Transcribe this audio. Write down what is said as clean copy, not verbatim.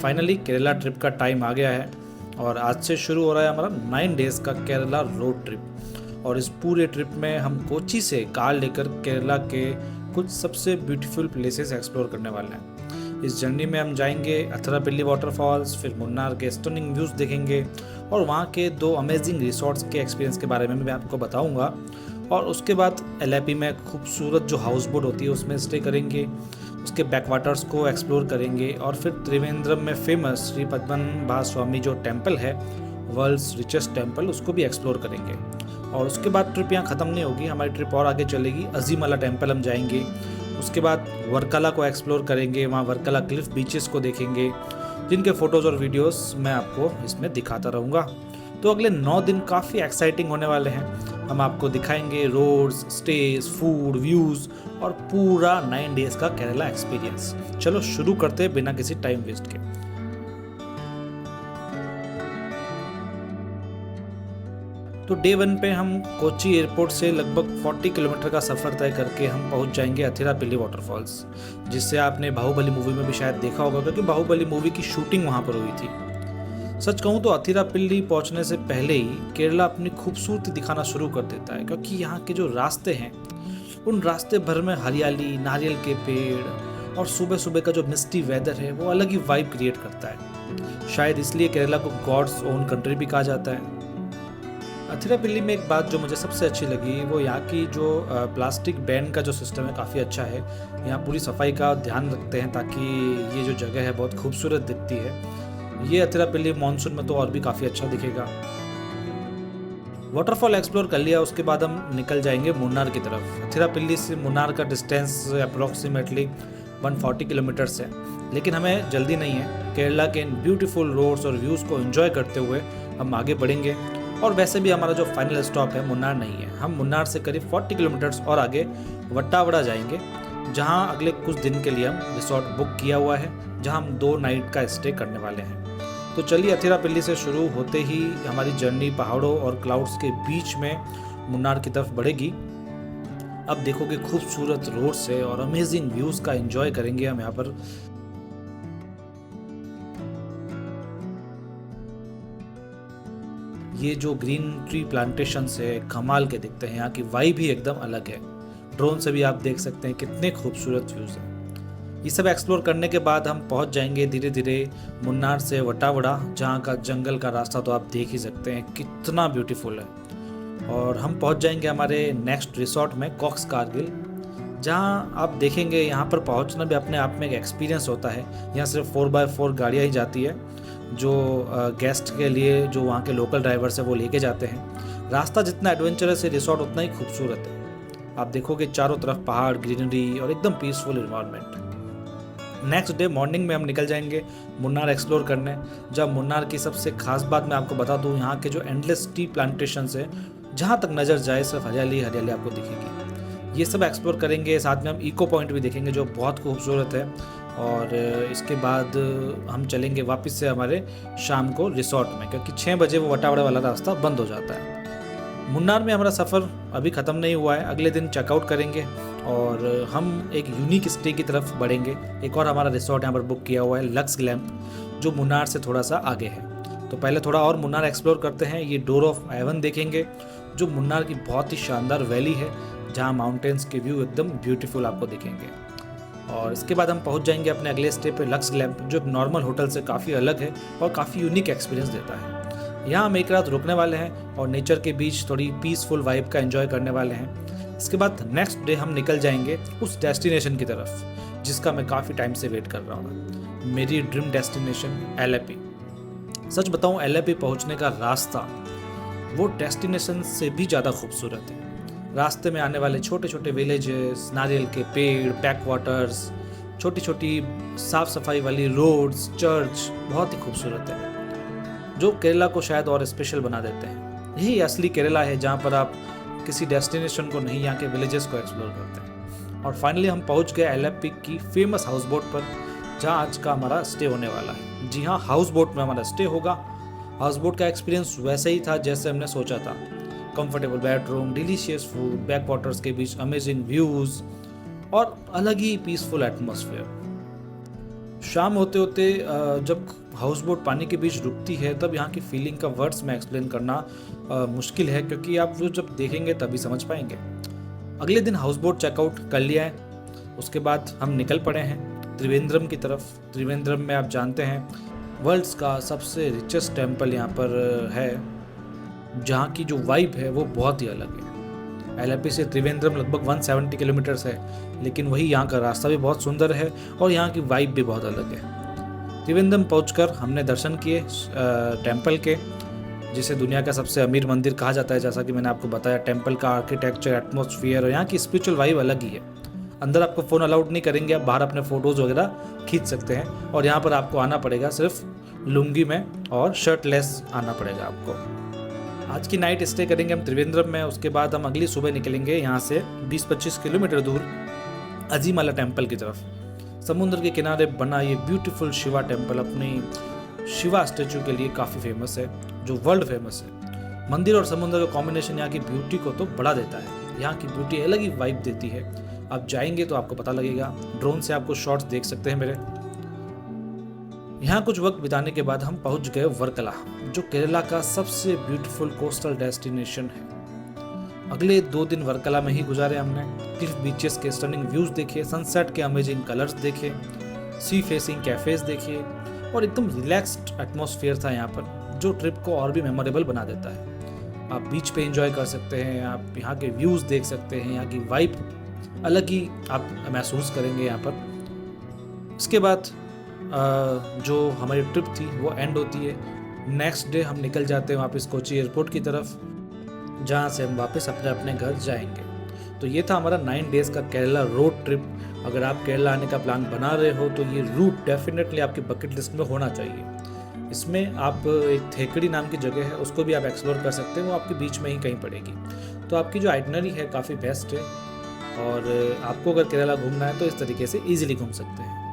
Finally Kerala trip का time आ गया है और आज से शुरू हो रहा है हमारा 9 डेज़ का केरला रोड ट्रिप। और इस पूरे ट्रिप में हम कोची से कार लेकर केरला के कुछ सबसे ब्यूटीफुल प्लेसेस एक्सप्लोर करने वाले हैं। इस जर्नी में हम जाएंगे अथिरापल्ली वाटरफॉल्स, फिर मुन्नार के स्टनिंग व्यूज़ देखेंगे और वहाँ के 2 अमेजिंग रिसोर्ट्स के एक्सपीरियंस के बारे में मैं आपको बताऊँगा। और उसके बाद एलेपी में खूबसूरत जो हाउस बोट होती है उसमें स्टे करेंगे, उसके बैकवाटर्स को एक्सप्लोर करेंगे और फिर त्रिवेंद्रम में फेमस श्री पद्मनाभ स्वामी जो टेम्पल है, वर्ल्ड्स रिचेस्ट टेम्पल, उसको भी एक्सप्लोर करेंगे। और उसके बाद ट्रिप यहाँ ख़त्म नहीं होगी, हमारी ट्रिप और आगे चलेगी। अजीमला टेम्पल हम जाएंगे, उसके बाद वर्कला को एक्सप्लोर करेंगे, वहाँ वर्कला क्लिफ बीचेस को देखेंगे, जिनके फ़ोटोज़ और वीडियोस मैं आपको इसमें दिखाता रहूँगा। तो अगले 9 दिन काफ़ी एक्साइटिंग होने वाले हैं। हम आपको दिखाएंगे रोड्स, स्टेज, फूड, व्यूज़ और पूरा 9 डेज़ का केरला एक्सपीरियंस। चलो शुरू करते हैं बिना किसी टाइम वेस्ट के। तो डे 1 पे हम कोची एयरपोर्ट से लगभग 40 किलोमीटर का सफ़र तय करके हम पहुंच जाएंगे अथिरापल्ली वाटरफॉल्स, जिससे आपने बाहुबली मूवी में भी शायद देखा होगा, क्योंकि बाहुबली मूवी की शूटिंग वहां पर हुई थी। सच कहूँ तो अथिरापल्ली पहुंचने से पहले ही केरला अपनी खूबसूरती दिखाना शुरू कर देता है, क्योंकि यहाँ के जो रास्ते हैं उन रास्ते भर में हरियाली, नारियल के पेड़ और सुबह सुबह का जो मिस्टी वेदर है वो अलग ही वाइब क्रिएट करता है। शायद इसलिए केरला को गॉड्स ओन कंट्री भी कहा जाता है। अथिरापल्ली में एक बात जो मुझे सबसे अच्छी लगी वो यहाँ की जो प्लास्टिक बैन का जो सिस्टम है काफ़ी अच्छा है। यहाँ पूरी सफाई का ध्यान रखते हैं ताकि ये जो जगह है बहुत खूबसूरत दिखती है। ये अथिरापल्ली मानसून में तो और भी काफ़ी अच्छा दिखेगा। वाटरफॉल एक्सप्लोर कर लिया, उसके बाद हम निकल जाएंगे मुन्नार की तरफ। अथिरापल्ली से मुन्नार का डिस्टेंस अप्रोक्सीमेटली 140 किलोमीटर्स है, लेकिन हमें जल्दी नहीं है। केरला के इन ब्यूटीफुल रोड्स और व्यूज़ को एंजॉय करते हुए हम आगे बढ़ेंगे। और वैसे भी हमारा जो फाइनल स्टॉप है मुन्नार नहीं है, हम मुन्नार से करीब 40 किलोमीटर्स और आगे वट्टावड़ा जाएंगे, जहां अगले कुछ दिन के लिए हम रिसोर्ट बुक किया हुआ है, जहां हम 2 नाइट का स्टे करने वाले हैं। तो चलिए, अथिरापल्ली से शुरू होते ही हमारी जर्नी पहाड़ों और क्लाउड्स के बीच में मुन्नार की तरफ बढ़ेगी। अब देखोगे खूबसूरत रोड से और अमेजिंग व्यूज़ का एंजॉय करेंगे हम यहाँ पर। ये जो ग्रीन ट्री प्लांटेशंस है कमाल के दिखते हैं, यहाँ की वाइब भी एकदम अलग है। ड्रोन से भी आप देख सकते हैं कितने खूबसूरत व्यूज़ हैं। ये सब एक्सप्लोर करने के बाद हम पहुंच जाएंगे धीरे धीरे मुन्नार से वट्टावड़ा, जहाँ का जंगल का रास्ता तो आप देख ही सकते हैं कितना ब्यूटीफुल है। और हम पहुंच जाएंगे हमारे नेक्स्ट रिसोर्ट में, कॉक्स कारगिल, जहाँ आप देखेंगे यहाँ पर पहुंचना भी अपने आप में एक एक्सपीरियंस होता है। यहाँ सिर्फ 4x4 गाड़ियाँ ही जाती है, जो गेस्ट के लिए जो वहाँ के लोकल ड्राइवर्स है वो लेके जाते हैं। रास्ता जितना एडवेंचरस है, रिसोर्ट उतना ही खूबसूरत है। आप देखोगे चारों तरफ पहाड़, ग्रीनरी और एकदम peaceful environment. Next day morning में हम निकल जाएंगे मुन्नार एक्सप्लोर करने। जब मुन्नार की सबसे खास बात मैं आपको बता दूं, यहाँ के जो एंडलेस टी प्लांटेशंस है, जहाँ तक नज़र जाए सिर्फ हरियाली हरियाली आपको दिखेगी। ये सब एक्सप्लोर करेंगे, साथ में हम इको पॉइंट भी देखेंगे जो बहुत खूबसूरत है। और इसके बाद हम चलेंगे वापस से हमारे शाम को रिसोर्ट में, क्योंकि 6 बजे वो वटावड़ा वाला रास्ता बंद हो जाता है। मुन्नार में हमारा सफ़र अभी ख़त्म नहीं हुआ है, अगले दिन चेकआउट करेंगे और हम एक यूनिक स्टे की तरफ बढ़ेंगे। एक और हमारा रिसोर्ट यहाँ पर बुक किया हुआ है, लक्स ग्लैम्प, जो मुन्नार से थोड़ा सा आगे है। तो पहले थोड़ा और मुन्नार एक्सप्लोर करते हैं। ये डोर ऑफ एवन देखेंगे, जो मुन्नार की बहुत ही शानदार वैली है, जहाँ माउंटेन्स के व्यू एकदम ब्यूटीफुल आपको दिखेंगे। और इसके बाद हम पहुँच जाएंगे अपने अगले स्टे पे, लक्स ग्लैम्प, जो एक नॉर्मल होटल से काफ़ी अलग है और काफ़ी यूनिक एक्सपीरियंस देता है। यहाँ हम एक रात रुकने वाले हैं और नेचर के बीच थोड़ी पीसफुल वाइब का एंजॉय करने वाले हैं। इसके बाद नेक्स्ट डे हम निकल जाएंगे उस डेस्टिनेशन की तरफ जिसका मैं काफ़ी टाइम से वेट कर रहा हूँ, मेरी ड्रीम डेस्टिनेशन एलेपी। सच बताऊँ, एलेपी पहुँचने का रास्ता वो डेस्टिनेशन से भी ज़्यादा खूबसूरत है। रास्ते में आने वाले छोटे छोटे विलेजेस, नारियल के पेड़, बैक वाटर्स, छोटी छोटी साफ़ सफाई वाली रोड्स, चर्च बहुत ही खूबसूरत है, जो केरला को शायद और स्पेशल बना देते हैं। यही असली केरला है, जहाँ पर आप किसी डेस्टिनेशन को नहीं, यहाँ के विलेजेस को एक्सप्लोर करते हैं। और फाइनली हम पहुँच गए एलेपी की फेमस हाउस बोट पर, जहाँ आज का हमारा स्टे होने वाला है। जी हाँ, हाउस बोट में हमारा स्टे होगा। हाउस बोट का एक्सपीरियंस वैसे ही था जैसे हमने सोचा था। Comfortable bedroom, delicious food, back waters के बीच अमेजिंग व्यूज़ और अलग ही पीसफुल एटमॉस्फेयर। शाम होते होते जब हाउस बोट पानी के बीच रुकती है तब यहाँ की फीलिंग का वर्ड्स में एक्सप्लेन करना मुश्किल है, क्योंकि आप वो जब देखेंगे तभी समझ पाएंगे। अगले दिन हाउस बोट चेकआउट कर लिया है, उसके बाद हम निकल पड़े हैं त्रिवेंद्रम की तरफ। त्रिवेंद्रम में आप जानते हैं वर्ल्ड्स का सबसे रिचेस्ट टेम्पल यहाँ पर है, जहाँ की जो वाइब है वो बहुत ही अलग है। एलएपी से त्रिवेंद्रम लगभग 170 किलोमीटर्स है, लेकिन वही यहाँ का रास्ता भी बहुत सुंदर है और यहाँ की वाइब भी बहुत अलग है। त्रिवेंद्रम पहुंचकर हमने दर्शन किए टेम्पल के, जिसे दुनिया का सबसे अमीर मंदिर कहा जाता है। जैसा कि मैंने आपको बताया, टेम्पल का आर्किटेक्चर, एटमॉस्फेयर और यहाँ की स्पिरिचुअल वाइब अलग ही है। अंदर आपको फ़ोन अलाउड नहीं करेंगे, आप बाहर अपने फ़ोटोज़ वगैरह खींच सकते हैं, और यहाँ पर आपको आना पड़ेगा सिर्फ लुंगी में और शर्टलेस आना पड़ेगा आपको। आज की नाइट स्टे करेंगे हम त्रिवेंद्रम में, उसके बाद हम अगली सुबह निकलेंगे यहाँ से 20-25 किलोमीटर दूर अजीमाला टेम्पल की तरफ। समुद्र के किनारे बना ये ब्यूटीफुल शिवा टेम्पल अपनी शिवा स्टेचू के लिए काफ़ी फेमस है, जो वर्ल्ड फेमस है। मंदिर और समुद्र का कॉम्बिनेशन यहाँ की ब्यूटी को तो बढ़ा देता है। यहाँ की ब्यूटी अलग ही वाइब देती है, आप जाएंगे तो आपको पता लगेगा। ड्रोन से आपको शॉट्स देख सकते हैं मेरे। यहाँ कुछ वक्त बिताने के बाद हम पहुँच गए वर्कला, जो केरला का सबसे ब्यूटीफुल कोस्टल डेस्टिनेशन है। अगले 2 दिन वर्कला में ही गुजारे हमने। क्लिफ बीचेस के स्टनिंग व्यूज देखे, सनसेट के अमेजिंग कलर्स देखे, सी फेसिंग कैफेज देखे, और एकदम रिलैक्स्ड एटमॉस्फेयर था यहाँ पर, जो ट्रिप को और भी मेमोरेबल बना देता है। आप बीच पे एंजॉय कर सकते हैं, आप यहाँ के व्यूज देख सकते हैं, यहाँ की वाइब अलग ही आप महसूस करेंगे यहाँ पर। इसके बाद जो हमारी ट्रिप थी वो एंड होती है। नेक्स्ट डे हम निकल जाते हैं वापस कोची एयरपोर्ट की तरफ, जहाँ से हम वापस अपने अपने घर जाएंगे। तो ये था हमारा 9 डेज़ का केरला रोड ट्रिप। अगर आप केरला आने का प्लान बना रहे हो तो ये रूट डेफिनेटली आपकी बकेट लिस्ट में होना चाहिए। इसमें आप एक थेकड़ी नाम की जगह है, उसको भी आप एक्सप्लोर कर सकते हैं, वो आपके बीच में ही कहीं पड़ेगी। तो आपकी जो आइटनरी है काफ़ी बेस्ट है, और आपको अगर केरला घूमना है तो इस तरीके से ईजिली घूम सकते हैं।